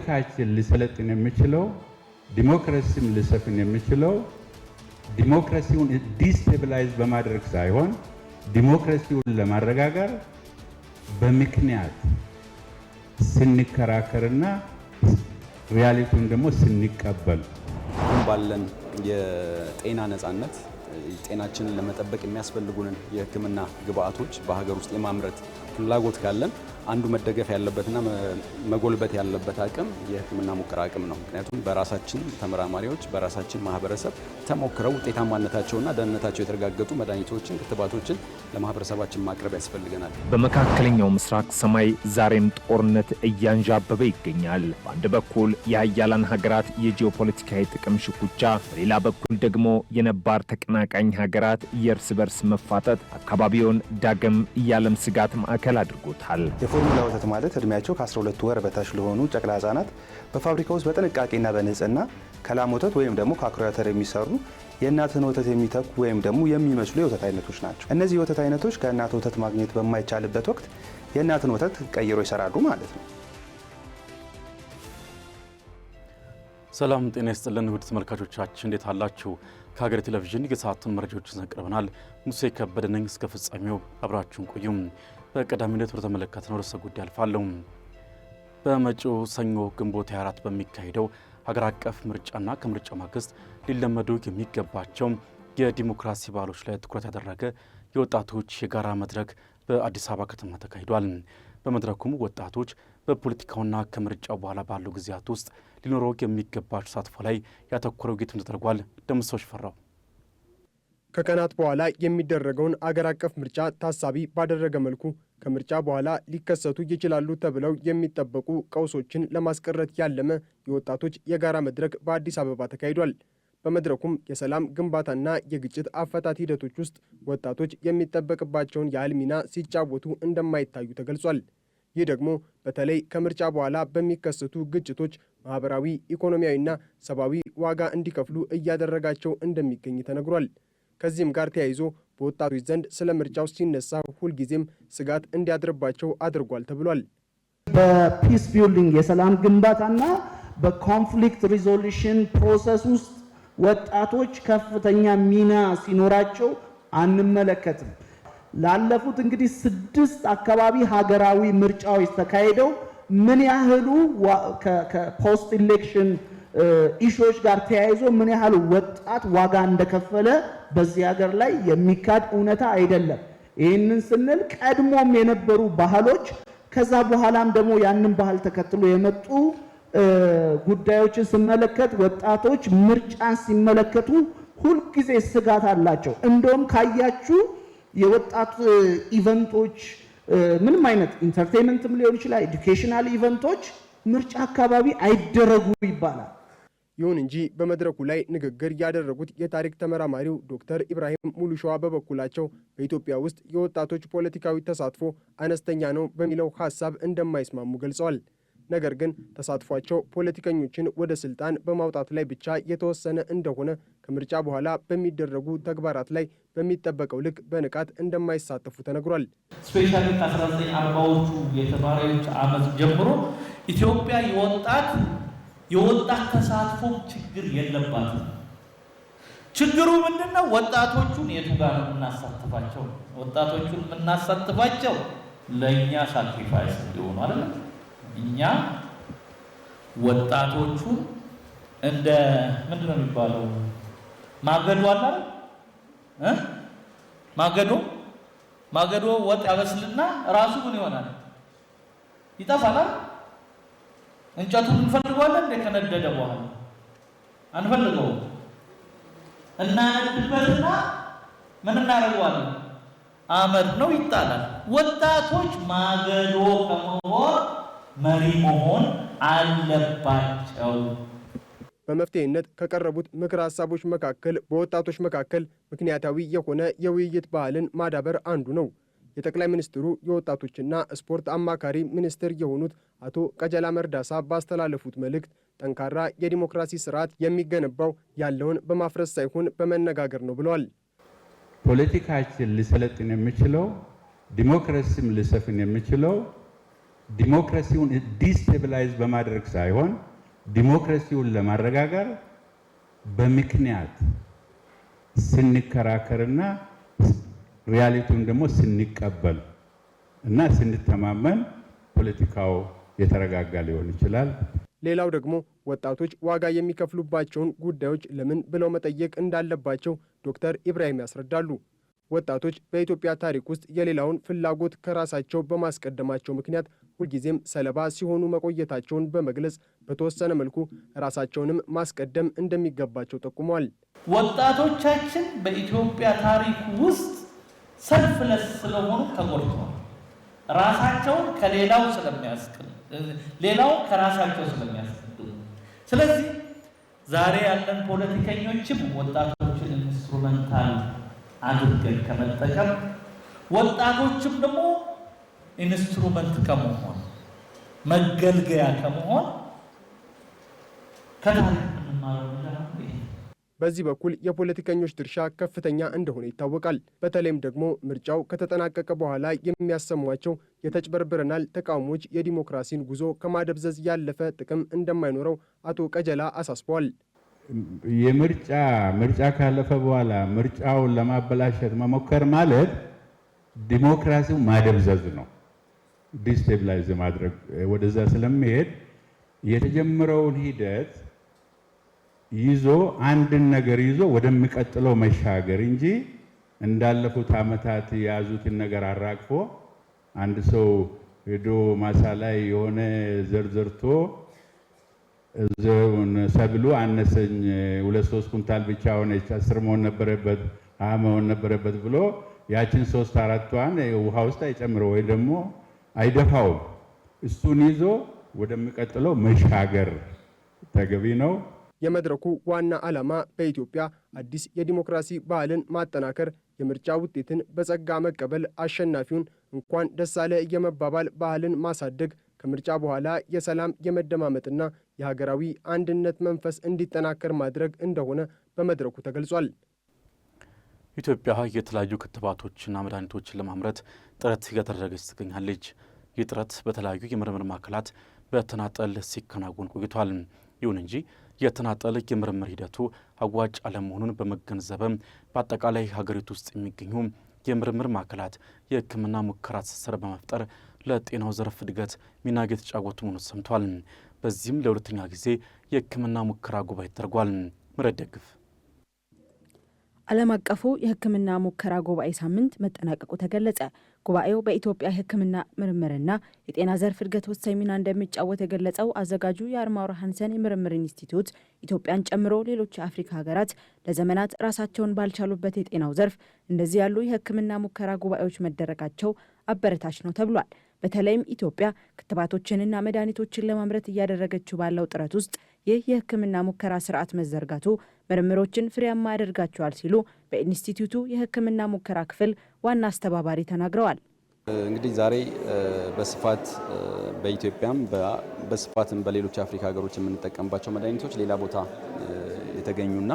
ፖለቲካችን ሊሰለጥን የሚችለው ዲሞክራሲም ሊሰፍን የሚችለው ዲሞክራሲውን ዲስቴብላይዝ በማድረግ ሳይሆን ዲሞክራሲውን ለማረጋጋት በምክንያት ስንከራከርና ሪያሊቲውን ደግሞ ስንቀበል ባለን የጤና ነፃነት ጤናችንን ለመጠበቅ የሚያስፈልጉንን የሕክምና ግብአቶች በሀገር ውስጥ የማምረት ፍላጎት ካለን አንዱ መደገፍ ያለበትና መጎልበት ያለበት አቅም የሕክምና ሙከራ አቅም ነው። ምክንያቱም በራሳችን ተመራማሪዎች በራሳችን ማህበረሰብ ተሞክረው ውጤታማነታቸውና ደህንነታቸው የተረጋገጡ መድኃኒቶችን፣ ክትባቶችን ለማህበረሰባችን ማቅረብ ያስፈልገናል። በመካከለኛው ምስራቅ ሰማይ ዛሬም ጦርነት እያንዣበበ ይገኛል። በአንድ በኩል የሀያላን ሀገራት የጂኦፖለቲካዊ ጥቅም ሽኩቻ፣ በሌላ በኩል ደግሞ የነባር ተቀናቃኝ ሀገራት የእርስ በርስ መፋጠጥ አካባቢውን ዳግም የዓለም ስጋት ማዕከል አድርጎታል። የፎርሙላ ወተት ማለት እድሜያቸው ከ12 ወር በታች ለሆኑ ጨቅላ ህጻናት በፋብሪካ ውስጥ በጥንቃቄና በንጽህና ከላም ወተት ወይም ደግሞ ከአኩሪ አተር የሚሰሩ የእናትን ወተት የሚተኩ ወይም ደግሞ የሚመስሉ የወተት አይነቶች ናቸው። እነዚህ የወተት አይነቶች ከእናት ወተት ማግኘት በማይቻልበት ወቅት የእናትን ወተት ቀይሮ ይሰራሉ ማለት ነው። ሰላም ጤና ይስጥልን ውድ ተመልካቾቻችን እንዴት አላችሁ? ከሀገሬ ቴሌቪዥን የሰዓቱን መረጃዎችን አቅርበናል። ሙሴ ከበደ ነኝ። እስከ ፍጻሜው አብራችሁን ቆዩም። በቀዳሚነት ወደ ተመለከትነው ርዕሰ ጉዳይ አልፋለሁ። በመጪው ሰኞ ግንቦት 24 በሚካሄደው ሀገር አቀፍ ምርጫና ከምርጫው ማግስት ሊለመዱ የሚገባቸው የዲሞክራሲ ባህሎች ላይ ትኩረት ያደረገ የወጣቶች የጋራ መድረክ በአዲስ አበባ ከተማ ተካሂዷል። በመድረኩም ወጣቶች በፖለቲካውና ከምርጫው በኋላ ባለው ጊዜያት ውስጥ ሊኖረው የሚገባቸው ተሳትፎ ላይ ያተኮረ ውይይት ተደርጓል። ደምሰው ሽፈራው ከቀናት በኋላ የሚደረገውን አገር አቀፍ ምርጫ ታሳቢ ባደረገ መልኩ ከምርጫ በኋላ ሊከሰቱ ይችላሉ ተብለው የሚጠበቁ ቀውሶችን ለማስቀረት ያለመ የወጣቶች የጋራ መድረክ በአዲስ አበባ ተካሂዷል። በመድረኩም የሰላም ግንባታና የግጭት አፈታት ሂደቶች ውስጥ ወጣቶች የሚጠበቅባቸውን ያህል ሚና ሲጫወቱ እንደማይታዩ ተገልጿል። ይህ ደግሞ በተለይ ከምርጫ በኋላ በሚከሰቱ ግጭቶች ማህበራዊ፣ ኢኮኖሚያዊና ሰብአዊ ዋጋ እንዲከፍሉ እያደረጋቸው እንደሚገኝ ተነግሯል። ከዚህም ጋር ተያይዞ በወጣቶች ዘንድ ስለ ምርጫው ሲነሳ ሁልጊዜም ስጋት እንዲያድርባቸው አድርጓል ተብሏል። በፒስ ቢልዲንግ የሰላም ግንባታና በኮንፍሊክት ሪዞሉሽን ፕሮሰስ ውስጥ ወጣቶች ከፍተኛ ሚና ሲኖራቸው አንመለከትም። ላለፉት እንግዲህ 6 አካባቢ ሀገራዊ ምርጫዎች ተካሂደው ምን ያህሉ ከፖስት ኢሌክሽን ኢሹዎች ጋር ተያይዞ ምን ያህል ወጣት ዋጋ እንደከፈለ በዚህ ሀገር ላይ የሚካድ እውነታ አይደለም። ይህንን ስንል ቀድሞም የነበሩ ባህሎች ከዛ በኋላም ደግሞ ያንን ባህል ተከትሎ የመጡ ጉዳዮችን ስመለከት ወጣቶች ምርጫን ሲመለከቱ ሁልጊዜ ስጋት አላቸው። እንደውም ካያችሁ የወጣት ኢቨንቶች ምንም አይነት ኢንተርቴይንመንትም ሊሆን ይችላል፣ ኤዱኬሽናል ኢቨንቶች ምርጫ አካባቢ አይደረጉ ይባላል። ይሁን እንጂ በመድረኩ ላይ ንግግር ያደረጉት የታሪክ ተመራማሪው ዶክተር ኢብራሂም ሙሉሸዋ በበኩላቸው በኢትዮጵያ ውስጥ የወጣቶች ፖለቲካዊ ተሳትፎ አነስተኛ ነው በሚለው ሐሳብ እንደማይስማሙ ገልጸዋል። ነገር ግን ተሳትፏቸው ፖለቲከኞችን ወደ ስልጣን በማውጣት ላይ ብቻ የተወሰነ እንደሆነ ከምርጫ በኋላ በሚደረጉ ተግባራት ላይ በሚጠበቀው ልክ በንቃት እንደማይሳተፉ ተነግሯል። ስፔሻሊ ከ1940ዎቹ የተማሪዎች ዓመት ጀምሮ ኢትዮጵያ የወጣት ተሳትፎ ችግር የለባትም። ችግሩ ምንድነው? ወጣቶቹን የቱ ጋር ነው የምናሳትፋቸው? ወጣቶቹን የምናሳትፋቸው ለእኛ ሳክሪፋይስ እንዲሆኑ አይደለም። እኛ ወጣቶቹን እንደ ምንድነው የሚባለው ማገዶ አለ አይደል? ማገዶ ወጥ ያበስልና ራሱ ምን ይሆናል? ይጠፋል። እንጨቱን እንፈልገዋለን እንደ ከነደደ በኋላ አንፈልገውም። እናነድበትና ምን እናደርገዋለን? አመድ ነው ይጣላል። ወጣቶች ማገዶ ከመሆን መሪ መሆን አለባቸው። በመፍትሄነት ከቀረቡት ምክር ሀሳቦች መካከል በወጣቶች መካከል ምክንያታዊ የሆነ የውይይት ባህልን ማዳበር አንዱ ነው። የጠቅላይ ሚኒስትሩ የወጣቶችና ስፖርት አማካሪ ሚኒስትር የሆኑት አቶ ቀጀላ መርዳሳ ባስተላለፉት መልእክት ጠንካራ የዲሞክራሲ ስርዓት የሚገነባው ያለውን በማፍረስ ሳይሆን በመነጋገር ነው ብለዋል። ፖለቲካችን ሊሰለጥን የሚችለው ዲሞክራሲም ሊሰፍን የሚችለው ዲሞክራሲውን ዲስቴብላይዝ በማድረግ ሳይሆን ዲሞክራሲውን ለማረጋጋት በምክንያት ስንከራከርና ሪያሊቲውን ደግሞ ስንቀበል እና ስንተማመን ፖለቲካው የተረጋጋ ሊሆን ይችላል። ሌላው ደግሞ ወጣቶች ዋጋ የሚከፍሉባቸውን ጉዳዮች ለምን ብለው መጠየቅ እንዳለባቸው ዶክተር ኢብራሂም ያስረዳሉ። ወጣቶች በኢትዮጵያ ታሪክ ውስጥ የሌላውን ፍላጎት ከራሳቸው በማስቀደማቸው ምክንያት ሁልጊዜም ሰለባ ሲሆኑ መቆየታቸውን በመግለጽ በተወሰነ መልኩ ራሳቸውንም ማስቀደም እንደሚገባቸው ጠቁመዋል። ወጣቶቻችን በኢትዮጵያ ታሪክ ውስጥ ሰልፍለስ ስለሆኑ ተጎድተዋል። ራሳቸውን ከሌላው ስለሚያስቀድሙ፣ ሌላው ከራሳቸው ስለሚያስቀድሙ። ስለዚህ ዛሬ ያለን ፖለቲከኞችም ወጣቶችን ኢንስትሩመንታል አድርገን ከመጠቀም ወጣቶችም ደግሞ ኢንስትሩመንት ከመሆን መገልገያ ከመሆን ከታሪክ የምንማረው ነገር ነው። በዚህ በኩል የፖለቲከኞች ድርሻ ከፍተኛ እንደሆነ ይታወቃል። በተለይም ደግሞ ምርጫው ከተጠናቀቀ በኋላ የሚያሰሟቸው የተጭበርብረናል ተቃውሞዎች የዲሞክራሲን ጉዞ ከማደብዘዝ ያለፈ ጥቅም እንደማይኖረው አቶ ቀጀላ አሳስበዋል። ምርጫ ካለፈ በኋላ ምርጫውን ለማበላሸት መሞከር ማለት ዲሞክራሲው ማደብዘዝ ነው። ዲስቴብላይዝ ማድረግ ወደዛ ስለሚሄድ የተጀመረውን ሂደት ይዞ አንድን ነገር ይዞ ወደሚቀጥለው መሻገር እንጂ እንዳለፉት ዓመታት የያዙትን ነገር አራግፎ አንድ ሰው ሄዶ ማሳ ላይ የሆነ ዘርዘርቶ ሰብሉ አነሰኝ 2-3 ኩንታል ብቻ ሆነች 10 መሆን ነበረበት 20 መሆን ነበረበት ብሎ ያችን 3-4ቷን ውሃ ውስጥ አይጨምረው ወይ ደግሞ አይደፋውም። እሱን ይዞ ወደሚቀጥለው መሻገር ተገቢ ነው። የመድረኩ ዋና ዓላማ በኢትዮጵያ አዲስ የዲሞክራሲ ባህልን ማጠናከር፣ የምርጫ ውጤትን በጸጋ መቀበል፣ አሸናፊውን እንኳን ደስ አለ የመባባል ባህልን ማሳደግ፣ ከምርጫ በኋላ የሰላም የመደማመጥና የሀገራዊ አንድነት መንፈስ እንዲጠናከር ማድረግ እንደሆነ በመድረኩ ተገልጿል። ኢትዮጵያ የተለያዩ ክትባቶችና መድኃኒቶችን ለማምረት ጥረት እያደረገች ትገኛለች። ይህ ጥረት በተለያዩ የምርምር ማዕከላት በተናጠል ሲከናወን ቆይቷል። ይሁን እንጂ የተናጠል የምርምር ሂደቱ አዋጭ አለመሆኑን በመገንዘብም በአጠቃላይ ሀገሪቱ ውስጥ የሚገኙ የምርምር ማዕከላት የሕክምና ሙከራ ትስስር በመፍጠር ለጤናው ዘርፍ እድገት ሚና እየተጫወቱ መሆኑ ሰምቷል። በዚህም ለሁለተኛ ጊዜ የሕክምና ሙከራ ጉባኤ ተደርጓል። ምረት ደግፍ ዓለም አቀፉ የሕክምና ሙከራ ጉባኤ ሳምንት መጠናቀቁ ተገለጸ። ጉባኤው በኢትዮጵያ የሕክምና ምርምርና የጤና ዘርፍ እድገት ወሳኝ ሚና እንደሚጫወት የገለጸው አዘጋጁ የአርማውራ ሃንሰን የምርምር ኢንስቲትዩት ኢትዮጵያን ጨምሮ ሌሎች የአፍሪካ ሀገራት ለዘመናት ራሳቸውን ባልቻሉበት የጤናው ዘርፍ እንደዚህ ያሉ የሕክምና ሙከራ ጉባኤዎች መደረጋቸው አበረታች ነው ተብሏል። በተለይም ኢትዮጵያ ክትባቶችንና መድኃኒቶችን ለማምረት እያደረገችው ባለው ጥረት ውስጥ ይህ የሕክምና ሙከራ ስርዓት መዘርጋቱ ምርምሮችን ፍሬያማ ያደርጋቸዋል ሲሉ በኢንስቲትዩቱ የሕክምና ሙከራ ክፍል ዋና አስተባባሪ ተናግረዋል። እንግዲህ ዛሬ በስፋት በኢትዮጵያም በስፋትም በሌሎች የአፍሪካ ሀገሮች የምንጠቀምባቸው መድኃኒቶች ሌላ ቦታ የተገኙና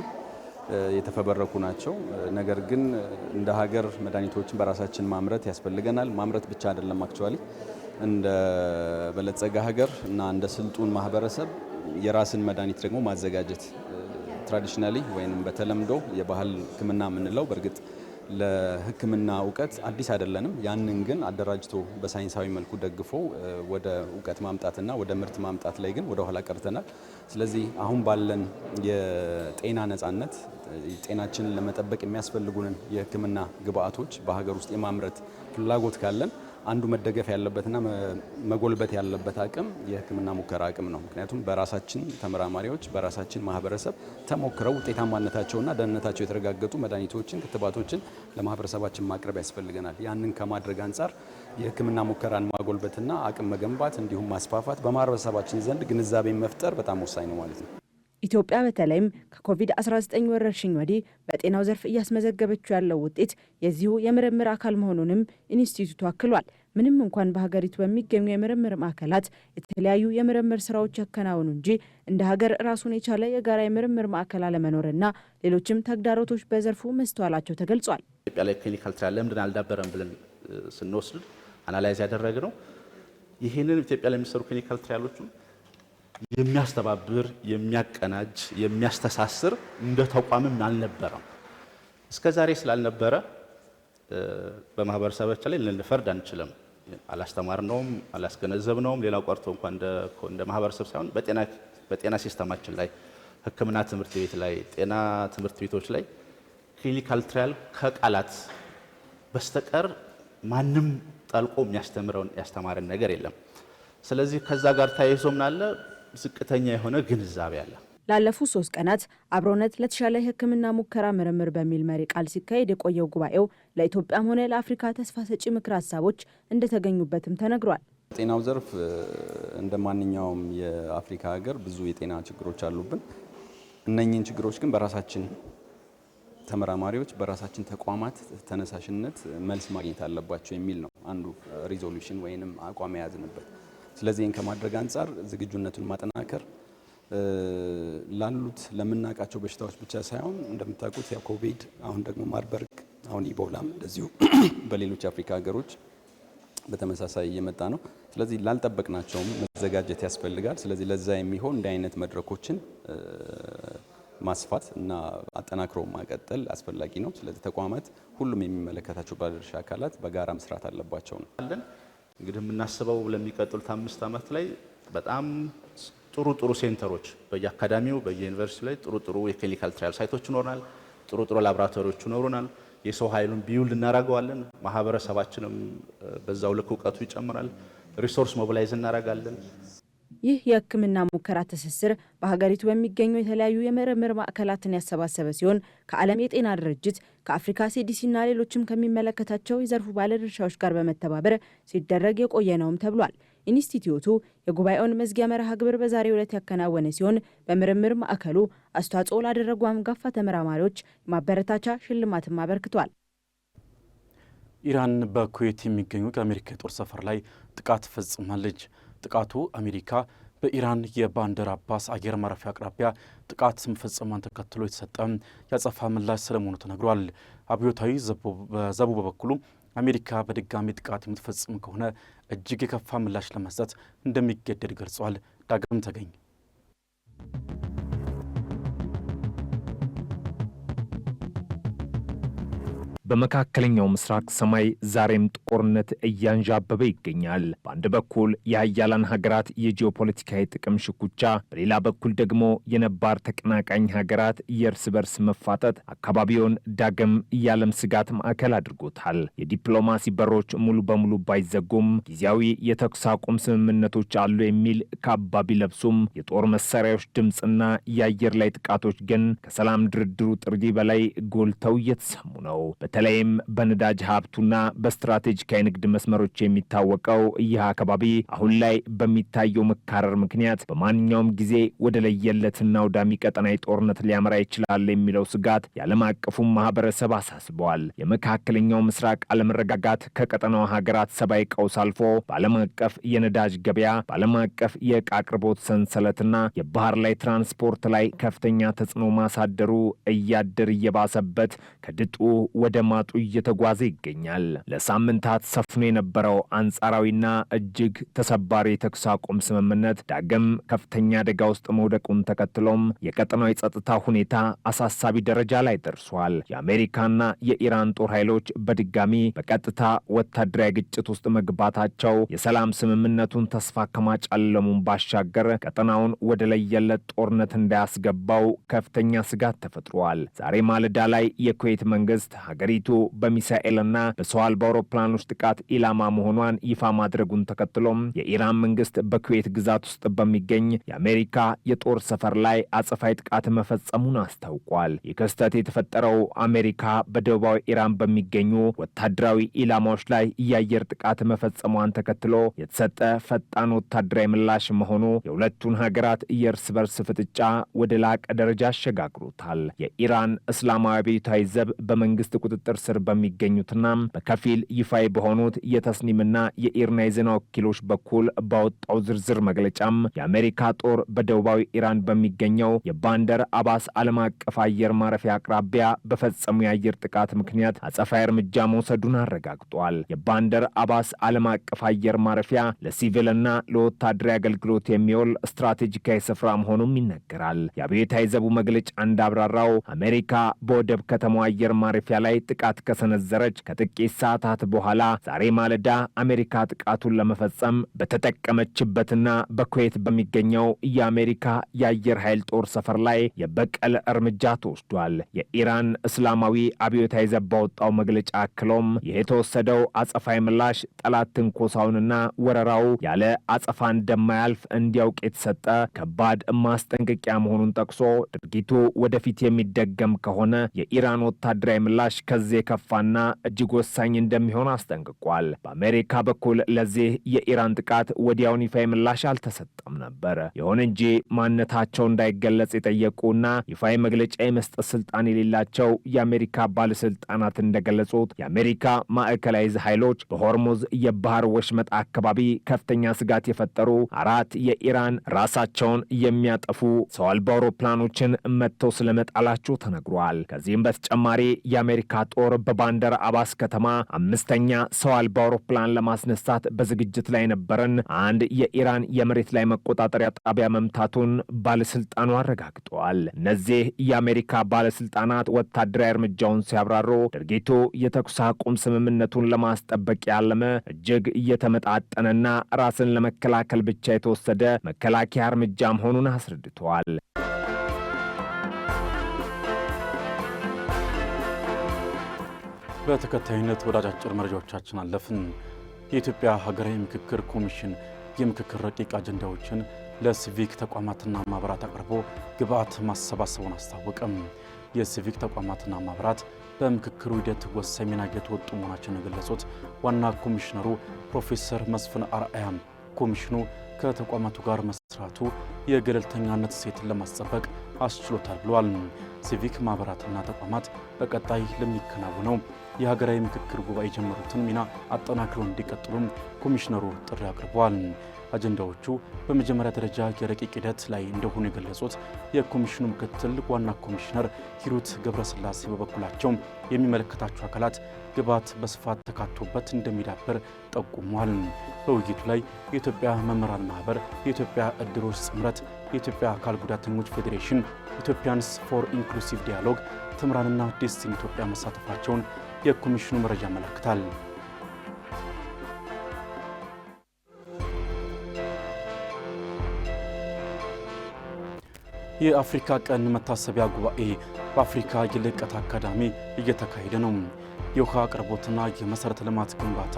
የተፈበረኩ ናቸው። ነገር ግን እንደ ሀገር መድኃኒቶችን በራሳችን ማምረት ያስፈልገናል። ማምረት ብቻ አይደለም፣ አክቹዋሊ እንደ በለጸገ ሀገር እና እንደ ስልጡን ማህበረሰብ የራስን መድኃኒት ደግሞ ማዘጋጀት ትራዲሽናሊ ወይም በተለምዶ የባህል ሕክምና የምንለው በእርግጥ ለሕክምና እውቀት አዲስ አይደለንም። ያንን ግን አደራጅቶ በሳይንሳዊ መልኩ ደግፎ ወደ እውቀት ማምጣትና ወደ ምርት ማምጣት ላይ ግን ወደ ኋላ ቀርተናል። ስለዚህ አሁን ባለን የጤና ነጻነት ጤናችንን ለመጠበቅ የሚያስፈልጉንን የሕክምና ግብአቶች በሀገር ውስጥ የማምረት ፍላጎት ካለን አንዱ መደገፍ ያለበትና መጎልበት ያለበት አቅም የሕክምና ሙከራ አቅም ነው። ምክንያቱም በራሳችን ተመራማሪዎች በራሳችን ማህበረሰብ ተሞክረው ውጤታማነታቸውና ደህንነታቸው የተረጋገጡ መድኃኒቶችን፣ ክትባቶችን ለማህበረሰባችን ማቅረብ ያስፈልገናል። ያንን ከማድረግ አንጻር የሕክምና ሙከራን ማጎልበትና አቅም መገንባት እንዲሁም ማስፋፋት በማህበረሰባችን ዘንድ ግንዛቤ መፍጠር በጣም ወሳኝ ነው ማለት ነው። ኢትዮጵያ በተለይም ከኮቪድ-19 ወረርሽኝ ወዲህ በጤናው ዘርፍ እያስመዘገበችው ያለው ውጤት የዚሁ የምርምር አካል መሆኑንም ኢንስቲትዩቱ አክሏል። ምንም እንኳን በሀገሪቱ በሚገኙ የምርምር ማዕከላት የተለያዩ የምርምር ስራዎች ያከናውኑ እንጂ እንደ ሀገር ራሱን የቻለ የጋራ የምርምር ማዕከል አለመኖርና ሌሎችም ተግዳሮቶች በዘርፉ መስተዋላቸው ተገልጿል። ኢትዮጵያ ላይ ክሊኒካል ትራያል ለምንድን አልዳበረም ብለን ስንወስድ አናላይዝ ያደረግነው ይህንን ኢትዮጵያ ላይ የሚሰሩ ክሊኒካል ትራያሎቹ የሚያስተባብር፣ የሚያቀናጅ፣ የሚያስተሳስር እንደ ተቋምም አልነበረም። እስከዛሬ ስላልነበረ በማህበረሰባችን ላይ ልንፈርድ አንችልም። አላስተማርነውም፣ አላስገነዘብነውም። ሌላው ቀርቶ እንኳን እንደ ማህበረሰብ ሳይሆን በጤና ሲስተማችን ላይ ሕክምና ትምህርት ቤት ላይ ጤና ትምህርት ቤቶች ላይ ክሊኒካል ትራያል ከቃላት በስተቀር ማንም ጠልቆ የሚያስተምረውን ያስተማረን ነገር የለም። ስለዚህ ከዛ ጋር ተያይዞ ምናለ ዝቅተኛ የሆነ ግንዛቤ አለ። ላለፉት 3 ቀናት አብሮነት ለተሻለ ሕክምና ሙከራ ምርምር በሚል መሪ ቃል ሲካሄድ የቆየው ጉባኤው ለኢትዮጵያም ሆነ ለአፍሪካ ተስፋ ሰጪ ምክር ሀሳቦች እንደተገኙበትም ተነግሯል። ጤናው ዘርፍ እንደ ማንኛውም የአፍሪካ ሀገር ብዙ የጤና ችግሮች አሉብን። እነኚህን ችግሮች ግን በራሳችን ተመራማሪዎች በራሳችን ተቋማት ተነሳሽነት መልስ ማግኘት አለባቸው የሚል ነው አንዱ ሪዞሉሽን ወይንም አቋም የያዝንበት። ስለዚህ ይህን ከማድረግ አንጻር ዝግጁነቱን ማጠናከር ላሉት ለምናውቃቸው በሽታዎች ብቻ ሳይሆን እንደምታውቁት ያ ኮቪድ፣ አሁን ደግሞ ማርበርግ፣ አሁን ኢቦላም እንደዚሁ በሌሎች አፍሪካ ሀገሮች በተመሳሳይ እየመጣ ነው። ስለዚህ ላልጠበቅናቸውም መዘጋጀት ያስፈልጋል። ስለዚህ ለዛ የሚሆን እንዲህ አይነት መድረኮችን ማስፋት እና አጠናክሮ ማቀጠል አስፈላጊ ነው። ስለዚህ ተቋማት፣ ሁሉም የሚመለከታቸው ባለድርሻ አካላት በጋራ መስራት አለባቸው ነው። እንግዲህ የምናስበው ለሚቀጥሉት 5 ዓመት ላይ በጣም ጥሩ ሴንተሮች በየአካዳሚው በየዩኒቨርሲቲ ላይ ጥሩ የክሊኒካል ትራያል ሳይቶች ይኖሩናል። ጥሩ ላቦራቶሪዎች ይኖሩናል። የሰው ኃይሉን ቢውልድ እናደርገዋለን። ማህበረሰባችንም በዛው ልክ እውቀቱ ይጨምራል። ሪሶርስ ሞቢላይዝ እናደርጋለን። ይህ የሕክምና ሙከራ ትስስር በሀገሪቱ በሚገኙ የተለያዩ የምርምር ማዕከላትን ያሰባሰበ ሲሆን ከዓለም የጤና ድርጅት ከአፍሪካ ሲዲሲና ሌሎችም ከሚመለከታቸው የዘርፉ ባለድርሻዎች ጋር በመተባበር ሲደረግ የቆየ ነውም ተብሏል። ኢንስቲትዩቱ የጉባኤውን መዝጊያ መርሃ ግብር በዛሬው ዕለት ያከናወነ ሲሆን በምርምር ማዕከሉ አስተዋጽኦ ላደረጉ አንጋፋ ተመራማሪዎች ማበረታቻ ሽልማትም አበርክቷል። ኢራን በኩዌት የሚገኙ የአሜሪካ የጦር ሰፈር ላይ ጥቃት ፈጽማለች። ጥቃቱ አሜሪካ በኢራን የባንደር አባስ አየር ማረፊያ አቅራቢያ ጥቃት መፈጸሟን ተከትሎ የተሰጠ ያጸፋ ምላሽ ስለመሆኑ ተነግሯል። አብዮታዊ ዘቡ በበኩሉ አሜሪካ በድጋሚ ጥቃት የምትፈጽም ከሆነ እጅግ የከፋ ምላሽ ለመስጠት እንደሚገደድ ገልጿል። ዳግም ተገኝ በመካከለኛው ምስራቅ ሰማይ ዛሬም ጦርነት እያንዣበበ ይገኛል። በአንድ በኩል የሀያላን ሀገራት የጂኦፖለቲካዊ ጥቅም ሽኩቻ፣ በሌላ በኩል ደግሞ የነባር ተቀናቃኝ ሀገራት የእርስ በርስ መፋጠጥ አካባቢውን ዳግም የዓለም ስጋት ማዕከል አድርጎታል። የዲፕሎማሲ በሮች ሙሉ በሙሉ ባይዘጉም ጊዜያዊ የተኩስ አቁም ስምምነቶች አሉ የሚል ካባ ቢለብሱም የጦር መሳሪያዎች ድምፅና የአየር ላይ ጥቃቶች ግን ከሰላም ድርድሩ ጥሪ በላይ ጎልተው እየተሰሙ ነው። በተለይም በነዳጅ ሀብቱና በስትራቴጂካዊ ንግድ መስመሮች የሚታወቀው ይህ አካባቢ አሁን ላይ በሚታየው መካረር ምክንያት በማንኛውም ጊዜ ወደ ለየለትና አውዳሚ ቀጠናዊ ጦርነት ሊያመራ ይችላል የሚለው ስጋት የዓለም አቀፉን ማህበረሰብ አሳስበዋል። የመካከለኛው ምስራቅ አለመረጋጋት ከቀጠናው ሀገራት ሰብአዊ ቀውስ አልፎ በዓለም አቀፍ የነዳጅ ገበያ፣ በዓለም አቀፍ የዕቃ አቅርቦት ሰንሰለትና የባህር ላይ ትራንስፖርት ላይ ከፍተኛ ተጽዕኖ ማሳደሩ እያደር እየባሰበት ከድጡ ወደ ማጡ እየተጓዘ ይገኛል። ለሳምንታት ሰፍኖ የነበረው አንጻራዊና እጅግ ተሰባሪ የተኩስ አቁም ስምምነት ዳግም ከፍተኛ አደጋ ውስጥ መውደቁን ተከትሎም የቀጠናው የጸጥታ ሁኔታ አሳሳቢ ደረጃ ላይ ደርሷል። የአሜሪካና የኢራን ጦር ኃይሎች በድጋሚ በቀጥታ ወታደራዊ ግጭት ውስጥ መግባታቸው የሰላም ስምምነቱን ተስፋ ከማጨለሙን ባሻገር ቀጠናውን ወደ ለየለት ጦርነት እንዳያስገባው ከፍተኛ ስጋት ተፈጥሯል። ዛሬ ማለዳ ላይ የኩዌት መንግስት ሀገሪቱ በሚሳኤልና በሰው አልባ አውሮፕላኖች ጥቃት ኢላማ መሆኗን ይፋ ማድረጉን ተከትሎም የኢራን መንግስት በኩዌት ግዛት ውስጥ በሚገኝ የአሜሪካ የጦር ሰፈር ላይ አጸፋዊ ጥቃት መፈጸሙን አስታውቋል። ይህ ክስተት የተፈጠረው አሜሪካ በደቡባዊ ኢራን በሚገኙ ወታደራዊ ኢላማዎች ላይ የአየር ጥቃት መፈጸሟን ተከትሎ የተሰጠ ፈጣን ወታደራዊ ምላሽ መሆኑ የሁለቱን ሀገራት የእርስ በርስ ፍጥጫ ወደ ላቀ ደረጃ አሸጋግሮታል። የኢራን እስላማዊ አብዮታዊ ዘብ በመንግስት ቁጥጥር በቁጥጥር ስር በሚገኙትና በከፊል ይፋይ በሆኑት የተስኒምና የኢርና የዜና ወኪሎች በኩል ባወጣው ዝርዝር መግለጫም የአሜሪካ ጦር በደቡባዊ ኢራን በሚገኘው የባንደር አባስ ዓለም አቀፍ አየር ማረፊያ አቅራቢያ በፈጸሙ የአየር ጥቃት ምክንያት አጸፋዊ እርምጃ መውሰዱን አረጋግጧል። የባንደር አባስ ዓለም አቀፍ አየር ማረፊያ ለሲቪልና ለወታደራዊ አገልግሎት የሚውል ስትራቴጂካዊ ስፍራ መሆኑም ይነገራል። የአብዮታዊ ዘቡ መግለጫ እንዳብራራው አሜሪካ በወደብ ከተማው አየር ማረፊያ ላይ ጥቃት ከሰነዘረች ከጥቂት ሰዓታት በኋላ ዛሬ ማለዳ አሜሪካ ጥቃቱን ለመፈጸም በተጠቀመችበትና በኩዌት በሚገኘው የአሜሪካ የአየር ኃይል ጦር ሰፈር ላይ የበቀል እርምጃ ተወስዷል። የኢራን እስላማዊ አብዮታዊ ዘብ ባወጣው መግለጫ አክሎም ይህ የተወሰደው አጸፋዊ ምላሽ ጠላት ትንኮሳውንና ወረራው ያለ አጸፋ እንደማያልፍ እንዲያውቅ የተሰጠ ከባድ ማስጠንቀቂያ መሆኑን ጠቅሶ ድርጊቱ ወደፊት የሚደገም ከሆነ የኢራን ወታደራዊ ምላሽ ከዚህ የከፋና እጅግ ወሳኝ እንደሚሆን አስጠንቅቋል። በአሜሪካ በኩል ለዚህ የኢራን ጥቃት ወዲያውን ይፋዊ ምላሽ አልተሰጠም ነበር። ይሁን እንጂ ማንነታቸው እንዳይገለጽ የጠየቁና ይፋዊ መግለጫ የመስጠት ስልጣን የሌላቸው የአሜሪካ ባለስልጣናት እንደገለጹት የአሜሪካ ማዕከላዊ ኃይሎች በሆርሙዝ የባህር ወሽመጥ አካባቢ ከፍተኛ ስጋት የፈጠሩ 4 የኢራን ራሳቸውን የሚያጠፉ ሰው አልባ አውሮፕላኖችን መጥተው ስለመጣላቸው ተነግሯል። ከዚህም በተጨማሪ የአሜሪካ ጦር በባንደር አባስ ከተማ 5ኛ ሰው አልባ አውሮፕላን ለማስነሳት በዝግጅት ላይ ነበረን አንድ የኢራን የመሬት ላይ መቆጣጠሪያ ጣቢያ መምታቱን ባለስልጣኑ አረጋግጠዋል። እነዚህ የአሜሪካ ባለስልጣናት ወታደራዊ እርምጃውን ሲያብራሩ ድርጊቱ የተኩስ አቁም ስምምነቱን ለማስጠበቅ ያለመ እጅግ እየተመጣጠነና ራስን ለመከላከል ብቻ የተወሰደ መከላከያ እርምጃ መሆኑን አስረድተዋል። በተከታይነት ወደ አጫጭር መረጃዎቻችን አለፍን። የኢትዮጵያ ሀገራዊ ምክክር ኮሚሽን የምክክር ረቂቅ አጀንዳዎችን ለሲቪክ ተቋማትና ማህበራት አቅርቦ ግብዓት ማሰባሰቡን አስታወቀም። የሲቪክ ተቋማትና ማህበራት በምክክሩ ሂደት ወሳኝ ሚና እየተወጡ መሆናቸውን የገለጹት ዋና ኮሚሽነሩ ፕሮፌሰር መስፍን አርአያም ኮሚሽኑ ከተቋማቱ ጋር መስራቱ የገለልተኛነት እሴትን ለማስጠበቅ አስችሎታል ብለዋል። ሲቪክ ማህበራትና ተቋማት በቀጣይ ለሚከናወነው የሀገራዊ ምክክር ጉባኤ የጀመሩትን ሚና አጠናክረው እንዲቀጥሉም ኮሚሽነሩ ጥሪ አቅርበዋል። አጀንዳዎቹ በመጀመሪያ ደረጃ የረቂቅ ሂደት ላይ እንደሆኑ የገለጹት የኮሚሽኑ ምክትል ዋና ኮሚሽነር ሂሩት ገብረስላሴ በበኩላቸው የሚመለከታቸው አካላት ግብዓት በስፋት ተካቶበት እንደሚዳብር ጠቁሟል። በውይይቱ ላይ የኢትዮጵያ መምህራን ማህበር፣ የኢትዮጵያ እድሮች ጥምረት፣ የኢትዮጵያ አካል ጉዳተኞች ፌዴሬሽን፣ ኢትዮጵያንስ ፎር ኢንክሉሲቭ ዲያሎግ፣ ትምራንና ዴስቲኒ ኢትዮጵያ መሳተፋቸውን የኮሚሽኑ መረጃ ያመለክታል። የአፍሪካ ቀን መታሰቢያ ጉባኤ በአፍሪካ የልዕቀት አካዳሚ እየተካሄደ ነው። የውሃ አቅርቦትና የመሠረተ ልማት ግንባታ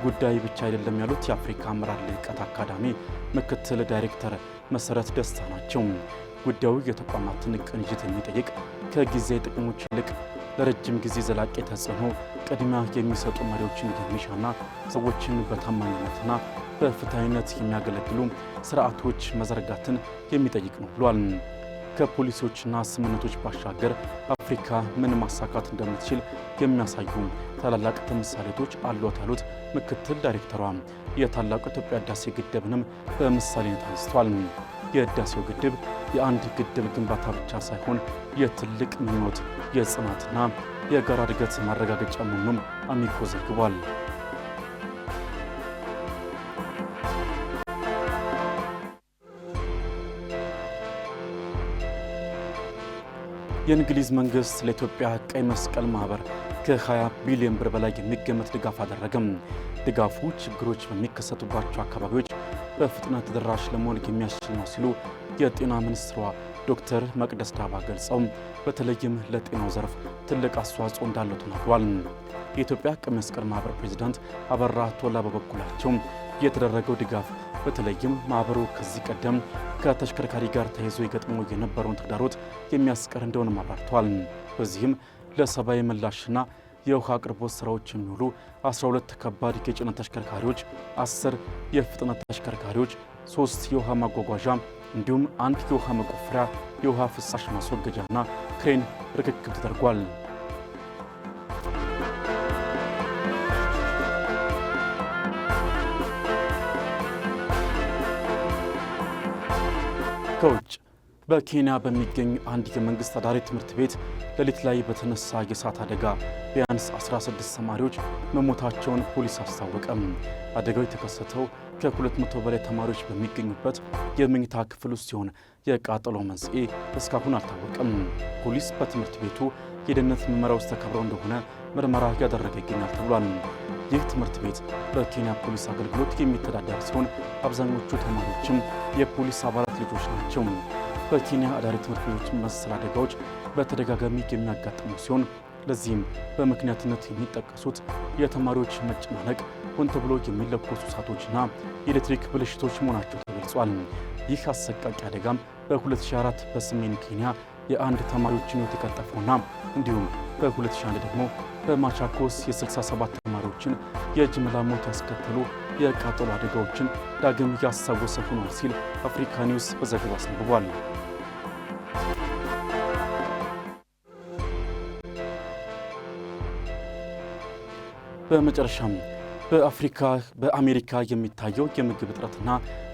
ጉዳይ ብቻ አይደለም ያሉት የአፍሪካ አመራር ልዕቀት አካዳሚ ምክትል ዳይሬክተር መሰረት ደስታ ናቸው። ጉዳዩ የተቋማትን ቅንጅት የሚጠይቅ ከጊዜ ጥቅሞች ይልቅ ለረጅም ጊዜ ዘላቂ ተጽዕኖ ቅድሚያ የሚሰጡ መሪዎችን የሚሻና ሰዎችን በታማኝነትና በፍትሃዊነት የሚያገለግሉ ስርዓቶች መዘርጋትን የሚጠይቅ ነው ብሏል። ከፖሊሲዎችና ስምምነቶች ባሻገር አፍሪካ ምን ማሳካት እንደምትችል የሚያሳዩ ታላላቅ ተምሳሌቶች አሏት ያሉት ምክትል ዳይሬክተሯ የታላቁ ኢትዮጵያ ህዳሴ ግድብንም በምሳሌነት አንስተዋል። የህዳሴው ግድብ የአንድ ግድብ ግንባታ ብቻ ሳይሆን የትልቅ ምኞት፣ የጽናትና የጋራ እድገት ማረጋገጫ መሆኑንም አሚኮ ዘግቧል። የእንግሊዝ መንግስት ለኢትዮጵያ ቀይ መስቀል ማህበር ከ20 ቢሊዮን ብር በላይ የሚገመት ድጋፍ አደረገም። ድጋፉ ችግሮች በሚከሰቱባቸው አካባቢዎች በፍጥነት ተደራሽ ለመሆን የሚያስችል ነው ሲሉ የጤና ሚኒስትሯ ዶክተር መቅደስ ዳባ ገልጸው በተለይም ለጤናው ዘርፍ ትልቅ አስተዋጽኦ እንዳለው ተናግሯል። የኢትዮጵያ ቀይ መስቀል ማህበር ፕሬዝዳንት አበራ ቶላ በበኩላቸው የተደረገው ድጋፍ በተለይም ማህበሩ ከዚህ ቀደም ከተሽከርካሪ ጋር ተይዞ የገጥመው የነበረውን ተግዳሮት የሚያስቀር እንደሆነ አብራርተዋል። በዚህም ለሰብአዊ ምላሽና የውሃ አቅርቦት ስራዎች የሚውሉ 12 ከባድ የጭነት ተሽከርካሪዎች፣ 10 የፍጥነት ተሽከርካሪዎች፣ 3 የውሃ ማጓጓዣ እንዲሁም 1 የውሃ መቆፈሪያ፣ የውሃ ፍሳሽ ማስወገጃና ክሬን ርክክብ ተደርጓል። ከውጭ በኬንያ በሚገኝ አንድ የመንግስት አዳሪ ትምህርት ቤት ሌሊት ላይ በተነሳ የእሳት አደጋ ቢያንስ 16 ተማሪዎች መሞታቸውን ፖሊስ አስታወቀም። አደጋው የተከሰተው ከ200 በላይ ተማሪዎች በሚገኙበት የመኝታ ክፍል ውስጥ ሲሆን የቃጠሎ መንስኤ እስካሁን አልታወቀም። ፖሊስ በትምህርት ቤቱ የደህንነት ምርመራ ውስጥ ተከብረው እንደሆነ ምርመራ እያደረገ ይገኛል ተብሏል። ይህ ትምህርት ቤት በኬንያ ፖሊስ አገልግሎት የሚተዳደር ሲሆን አብዛኞቹ ተማሪዎችም የፖሊስ አባላት ልጆች ናቸው። በኬንያ አዳሪ ትምህርት ቤቶች መሰል አደጋዎች በተደጋጋሚ የሚያጋጥሙ ሲሆን ለዚህም በምክንያትነት የሚጠቀሱት የተማሪዎች መጨናነቅ፣ ሆን ተብሎ የሚለኮሱ እሳቶችና የኤሌክትሪክ ብልሽቶች መሆናቸው ተገልጿል። ይህ አሰቃቂ አደጋም በ2004 በሰሜን ኬንያ የአንድ ተማሪዎችን ሕይወት የቀጠፈውና እንዲሁም በ2001 ደግሞ በማቻኮስ የ67 ተማሪዎችን የጅምላ ሞት ያስከተሉ የቃጠሎ አደጋዎችን ዳግም ያስታወሰ ሆኗል ሲል አፍሪካ ኒውስ በዘገባ አስነብቧል። በመጨረሻም በአሜሪካ የሚታየው የምግብ እጥረትና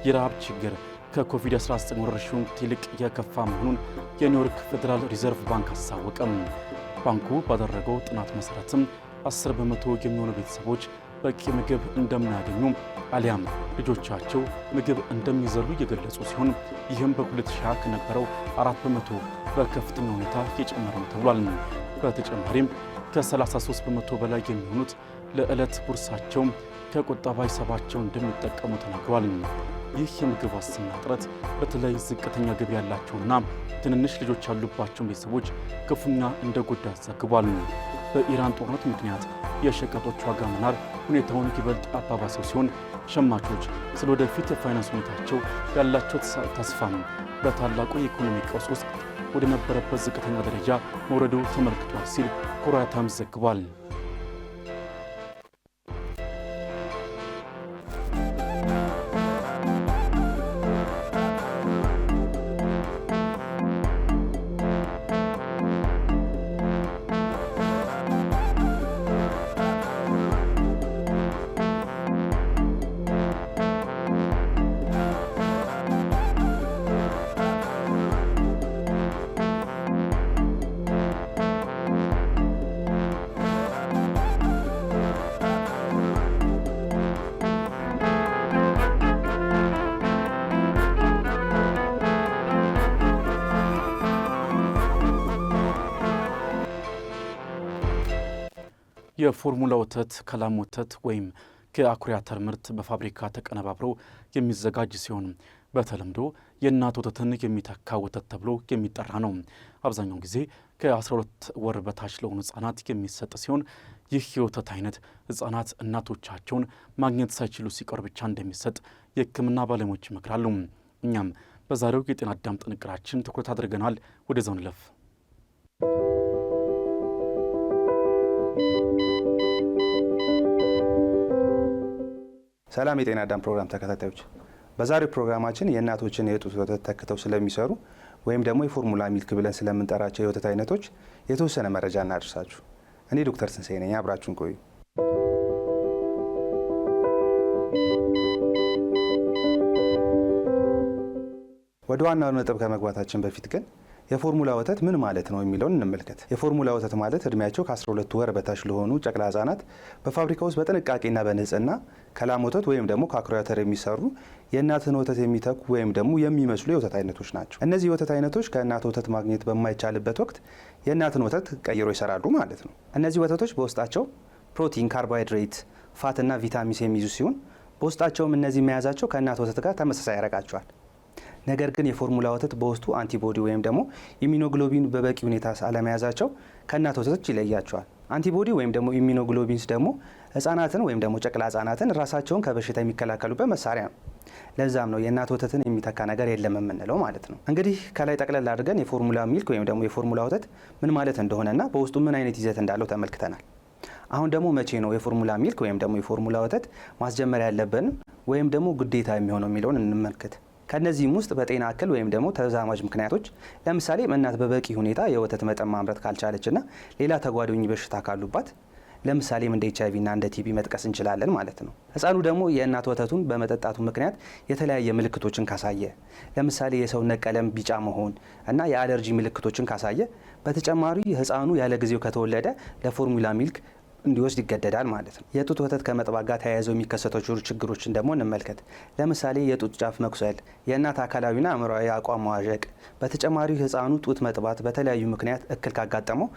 የረሃብ ችግር ከኮቪድ-19 ወረርሽኝ ይልቅ የከፋ መሆኑን የኒውዮርክ ፌዴራል ሪዘርቭ ባንክ አስታወቀም። ባንኩ ባደረገው ጥናት መሰረትም 10 በመቶ የሚሆኑ ቤተሰቦች በቂ ምግብ እንደማያገኙ አሊያም ልጆቻቸው ምግብ እንደሚዘሉ የገለጹ ሲሆን ይህም በ2020 ከነበረው 4 በመቶ በከፍተኛ ሁኔታ የጨመረ ነው ተብሏል። በተጨማሪም ከ33 በመቶ በላይ የሚሆኑት ለዕለት ጉርሳቸው ከቁጠባ ሂሳባቸው እንደሚጠቀሙ ተናግሯል። ይህ የምግብ ዋስትና እጥረት በተለይ ዝቅተኛ ገቢ ያላቸውና ትንንሽ ልጆች ያሉባቸውን ቤተሰቦች ክፉኛ እንደጎዳ ዘግቧል። በኢራን ጦርነት ምክንያት የሸቀጦች ዋጋ መናር ሁኔታውን ይበልጥ አባባሰው ሲሆን ሸማቾች ስለ ወደፊት የፋይናንስ ሁኔታቸው ያላቸው ተስፋም በታላቁ የኢኮኖሚ ቀውስ ውስጥ ወደ ነበረበት ዝቅተኛ ደረጃ መውረዱ ተመልክቷል ሲል ኮሪያ ታይምስ ዘግቧል። የፎርሙላ ወተት ከላም ወተት ወይም ከአኩሪ አተር ምርት በፋብሪካ ተቀነባብሮ የሚዘጋጅ ሲሆን በተለምዶ የእናት ወተትን የሚተካ ወተት ተብሎ የሚጠራ ነው። አብዛኛውን ጊዜ ከ12 ወር በታች ለሆኑ ሕፃናት የሚሰጥ ሲሆን ይህ የወተት አይነት ሕፃናት እናቶቻቸውን ማግኘት ሳይችሉ ሲቀር ብቻ እንደሚሰጥ የሕክምና ባለሙያዎች ይመክራሉ። እኛም በዛሬው የጤና አዳም ጥንቅራችን ትኩረት አድርገናል። ወደዛው እንለፍ። ሰላም የጤና አዳም ፕሮግራም ተከታታዮች፣ በዛሬው ፕሮግራማችን የእናቶችን የጡት ወተት ተክተው ስለሚሰሩ ወይም ደግሞ የፎርሙላ ሚልክ ብለን ስለምንጠራቸው የወተት አይነቶች የተወሰነ መረጃ እናደርሳችሁ። እኔ ዶክተር ትንሳኤ ነኝ። አብራችሁን ቆዩ። ወደ ዋናው ነጥብ ከመግባታችን በፊት ግን የፎርሙላ ወተት ምን ማለት ነው የሚለውን እንመልከት። የፎርሙላ ወተት ማለት እድሜያቸው ከ12 ወር በታች ለሆኑ ጨቅላ ህጻናት በፋብሪካ ውስጥ በጥንቃቄና በንጽህና ከላም ወተት ወይም ደግሞ ከአኩሪ አተር የሚሰሩ የእናትን ወተት የሚተኩ ወይም ደግሞ የሚመስሉ የወተት አይነቶች ናቸው። እነዚህ የወተት አይነቶች ከእናት ወተት ማግኘት በማይቻልበት ወቅት የእናትን ወተት ቀይሮ ይሰራሉ ማለት ነው። እነዚህ ወተቶች በውስጣቸው ፕሮቲን፣ ካርቦሃይድሬት፣ ፋትና ቪታሚንስ የሚይዙ ሲሆን በውስጣቸውም እነዚህ መያዛቸው ከእናት ወተት ጋር ተመሳሳይ ያደርጋቸዋል። ነገር ግን የፎርሙላ ወተት በውስጡ አንቲቦዲ ወይም ደግሞ ኢሚኖግሎቢን በበቂ ሁኔታ አለመያዛቸው ከእናት ወተቶች ይለያቸዋል። አንቲቦዲ ወይም ደግሞ ኢሚኖግሎቢንስ ደግሞ ህጻናትን ወይም ደግሞ ጨቅላ ህጻናትን ራሳቸውን ከበሽታ የሚከላከሉበት መሳሪያ ነው። ለዛም ነው የእናት ወተትን የሚተካ ነገር የለም የምንለው ማለት ነው። እንግዲህ ከላይ ጠቅለል አድርገን የፎርሙላ ሚልክ ወይም ደግሞ የፎርሙላ ወተት ምን ማለት እንደሆነና በውስጡ ምን አይነት ይዘት እንዳለው ተመልክተናል። አሁን ደግሞ መቼ ነው የፎርሙላ ሚልክ ወይም ደግሞ የፎርሙላ ወተት ማስጀመር ያለብን ወይም ደግሞ ግዴታ የሚሆነው የሚለውን እንመልከት። ከነዚህም ውስጥ በጤና እክል ወይም ደግሞ ተዛማጅ ምክንያቶች፣ ለምሳሌ እናት በበቂ ሁኔታ የወተት መጠን ማምረት ካልቻለችና ሌላ ተጓዳኝ በሽታ ካሉባት፣ ለምሳሌም እንደ HIV እና እንደ TB መጥቀስ እንችላለን ማለት ነው። ህፃኑ ደግሞ የእናት ወተቱን በመጠጣቱ ምክንያት የተለያየ ምልክቶችን ካሳየ፣ ለምሳሌ የሰውነት ቀለም ቢጫ መሆን እና የአለርጂ ምልክቶችን ካሳየ፣ በተጨማሪ ህፃኑ ያለ ጊዜው ከተወለደ ለፎርሙላ ሚልክ እንዲወስድ ይገደዳል ማለት ነው። የጡት ወተት ከመጥባት ጋር ተያይዘው የሚከሰቱ ችግሮችን ደግሞ እንመልከት። ለምሳሌ የጡት ጫፍ መኩሰል፣ የእናት አካላዊና አእምሯዊ አቋም መዋዠቅ፣ በተጨማሪ ህፃኑ ጡት መጥባት በተለያዩ ምክንያት እክል ካጋጠመው፣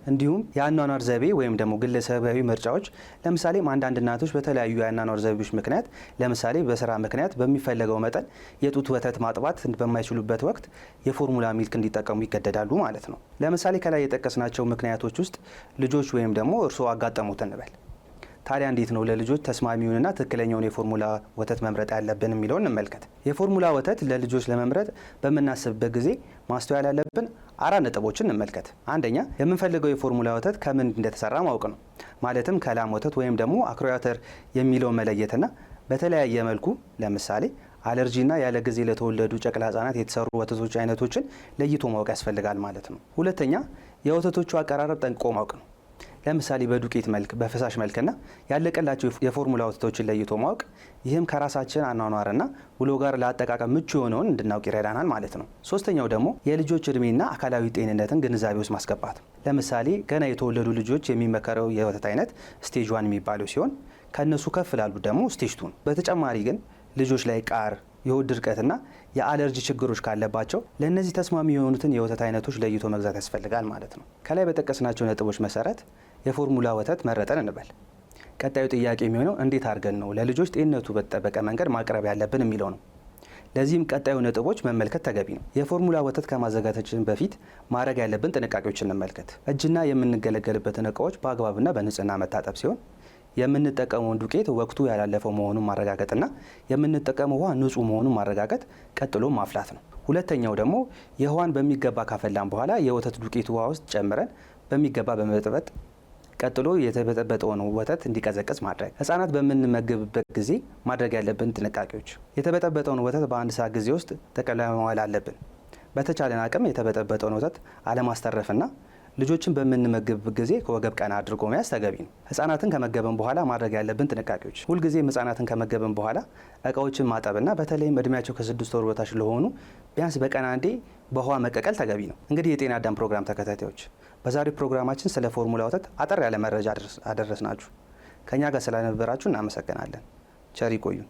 እንዲሁም የአኗኗር ዘይቤ ወይም ደግሞ ግለሰባዊ ምርጫዎች። ለምሳሌ አንዳንድ እናቶች በተለያዩ የአኗኗር ዘይቤዎች ምክንያት፣ ለምሳሌ በስራ ምክንያት በሚፈለገው መጠን የጡት ወተት ማጥባት በማይችሉበት ወቅት የፎርሙላ ሚልክ እንዲጠቀሙ ይገደዳሉ ማለት ነው። ለምሳሌ ከላይ የጠቀስናቸው ምክንያቶች ውስጥ ልጆች ወይም ደግሞ እርስዎ አጋጠሙት እንበል። ታዲያ እንዴት ነው ለልጆች ተስማሚውንና ትክክለኛውን የፎርሙላ ወተት መምረጥ ያለብን የሚለውን እንመልከት። የፎርሙላ ወተት ለልጆች ለመምረጥ በምናስብበት ጊዜ ማስተዋል ያለብን 4 ነጥቦችን እንመልከት። አንደኛ፣ የምንፈልገው የፎርሙላ ወተት ከምን እንደተሰራ ማወቅ ነው። ማለትም ከላም ወተት ወይም ደግሞ አኩሪ አተር የሚለውን መለየትና በተለያየ መልኩ ለምሳሌ አለርጂና ያለ ጊዜ ለተወለዱ ጨቅላ ህጻናት የተሰሩ ወተቶች አይነቶችን ለይቶ ማወቅ ያስፈልጋል ማለት ነው። ሁለተኛ፣ የወተቶቹ አቀራረብ ጠንቅቆ ማወቅ ነው። ለምሳሌ በዱቄት መልክ፣ በፈሳሽ መልክና ያለቀላቸው የፎርሙላ ወተቶችን ለይቶ ማወቅ። ይህም ከራሳችን አኗኗርና ውሎ ጋር ለአጠቃቀም ምቹ የሆነውን እንድናውቅ ይረዳናል ማለት ነው። ሶስተኛው ደግሞ የልጆች እድሜና አካላዊ ጤንነትን ግንዛቤ ውስጥ ማስገባት። ለምሳሌ ገና የተወለዱ ልጆች የሚመከረው የወተት አይነት ስቴጅ 1 የሚባለው ሲሆን ከእነሱ ከፍ ላሉት ደግሞ ስቴጅ 2 ነው። በተጨማሪ ግን ልጆች ላይ ቃር፣ የሆድ ድርቀትና የአለርጂ ችግሮች ካለባቸው ለእነዚህ ተስማሚ የሆኑትን የወተት አይነቶች ለይቶ መግዛት ያስፈልጋል ማለት ነው። ከላይ በጠቀስናቸው ነጥቦች መሰረት የፎርሙላ ወተት መረጠን እንበል። ቀጣዩ ጥያቄ የሚሆነው እንዴት አድርገን ነው ለልጆች ጤንነቱ በተጠበቀ መንገድ ማቅረብ ያለብን የሚለው ነው። ለዚህም ቀጣዩ ነጥቦች መመልከት ተገቢ ነው። የፎርሙላ ወተት ከማዘጋጀታችን በፊት ማድረግ ያለብን ጥንቃቄዎች እንመልከት። እጅና የምንገለገልበትን እቃዎች በአግባብና በንጽህና መታጠብ ሲሆን፣ የምንጠቀመውን ዱቄት ወቅቱ ያላለፈው መሆኑን ማረጋገጥና የምንጠቀመው ውሃ ንጹህ መሆኑን ማረጋገጥ፣ ቀጥሎ ማፍላት ነው። ሁለተኛው ደግሞ የውሃን በሚገባ ካፈላን በኋላ የወተት ዱቄት ውሃ ውስጥ ጨምረን በሚገባ በመበጥበጥ ቀጥሎ የተበጠበጠውን ወተት እንዲቀዘቅዝ ማድረግ። ህጻናት በምንመገብበት ጊዜ ማድረግ ያለብን ጥንቃቄዎች፣ የተበጠበጠውን ወተት በ1 ሰዓት ጊዜ ውስጥ ጠቅልለን መዋል አለብን። በተቻለን አቅም የተበጠበጠውን ወተት አለማስተረፍና ልጆችን በምንመገብበት ጊዜ ከወገብ ቀና አድርጎ መያዝ ተገቢ ነው። ህጻናትን ከመገበን በኋላ ማድረግ ያለብን ጥንቃቄዎች፣ ሁልጊዜም ህጻናትን ከመገበን በኋላ እቃዎችን ማጠብና በተለይም እድሜያቸው ከ6 ወር በታች ለሆኑ ቢያንስ በቀን አንዴ በውሃ መቀቀል ተገቢ ነው። እንግዲህ የጤና አዳም ፕሮግራም ተከታታዮች፣ በዛሬው ፕሮግራማችን ስለ ፎርሙላ ወተት አጠር ያለ መረጃ አደረስናችሁ። ከኛ ጋር ስለነበራችሁ እናመሰግናለን። ቸር ይቆዩን።